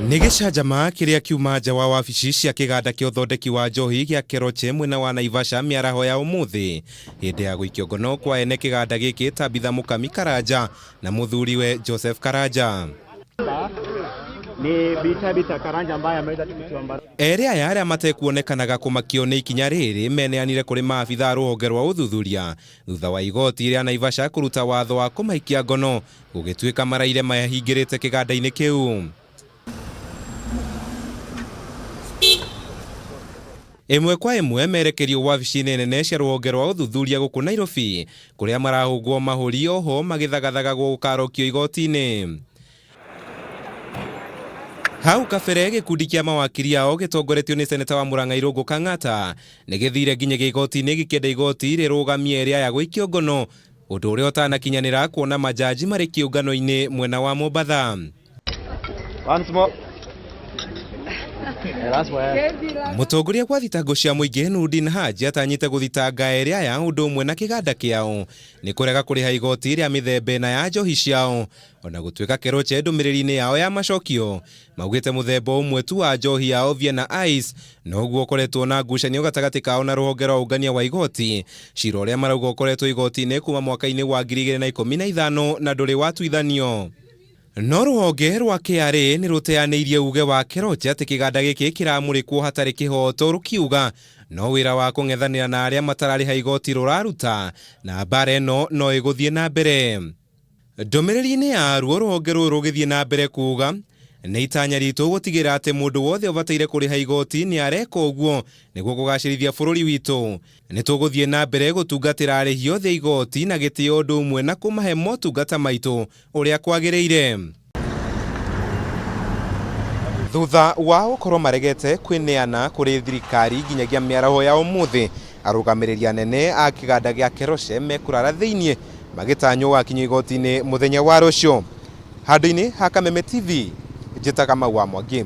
Nĩ gĩcanjama kĩrĩa kiuma nja wa wabici cia kĩganda kĩa uthondeki wa njohi gĩa Keroche mwena wa Naivasha miaraho ya umuthi hĩndĩ ya gũikio ngono kwa ene kĩganda gĩkĩ Tabitha Mukami Karanja na muthuriwe Joseph Karanja. Ni Tabitha Karanja ambaye ameweza kutiwa mbaroni. Ere aya arĩa matekuonekanaga kũmakio nĩ ikinya rĩrĩ meneanire kũrĩ maabitha rũhonge rwa ũthuthuria thutha wa igoti rĩa Naivasha kũruta watho wa kũmaikia ngono gũgĩtuĩka maraire mahingĩrĩte kĩganda-inĩ kĩu. Ĩmwe kwa ĩmwe merekerio wabici-inĩ nene cia rũhonge rwa ũthuthuria gũkũ Nairobi kũrĩa marahũngwo mahũri oho magĩthagathagagwo gũkarokio igoti-inĩ. Hau kabere gĩkundi kĩa mawakiri ao gĩtongoretio nĩ seneta wa Murang'a Irũngũ Kang'ata nĩ gĩthire nginya igoti-inĩ gĩkĩenda igoti rĩrũgamie ĩrĩa ya gũikio ngono ũndũ ũrĩa ũtanakinyanĩra kuona majaji marĩ kĩũngano-inĩ mwena wa Mombasa. Mutongoria kwa thitango cia muingi Nurdin Haji atanyite guthitanga eri aya undu umwe na kiganda kiao ni kurega kuriha igoti ria mithembe na ya njohi ciao ona gutuika Keroche ndumiriri-ini yao ya macokio maugite muthemba umwe tu wa njohi yao Mwena Ice noguo ukoretwo na ngucanio gatagati kao na ruhonge rwa ungania wa igoti cira uria marauga ukoretwo igoti-ini kuma mwaka-ini wa 2015 na nduri watuithanio. No ruhonge rwa KRA nĩ rũteanĩirie uge wa Keroche atĩ kĩganda gĩkĩ kĩramũrĩkwo hatarĩ kĩhoto rũkiuga no wĩra wa kũng'ethanĩra na arĩa matararĩha igoti rũraruta na mbara ĩno no ĩgũthiĩ na mbere. Ndũmĩrĩri-inĩ ya ruo rũhonge rũrũ rũgĩthiĩ na mbere kuuga nĩ itanya ritũ gũtigĩrĩra atĩ mũndũ wothe ũbataire kũrĩha igoti nĩ areka ũguo nĩguo kũgacĩrithia bũrũri witũ. Nĩ tũgũthiĩ na mbere gũtungatĩra arĩhi othe igoti na gĩtĩo ũndũ ũmwe na kũmahe motungata maitũ ũrĩa kwagĩrĩire. Thutha wa gũkorwo maregete kwĩneana kũrĩ thirikari nginyagia mĩaraho ya ũmũthĩ, arũgamĩrĩri anene a kĩganda gĩa Keroche mekurara thĩinĩ magĩtanywo wakinya igoti-inĩ mũthenya wa rũciũ. Handũ-inĩ ha Kameme TV, njĩtaga Mau wa Mwangi.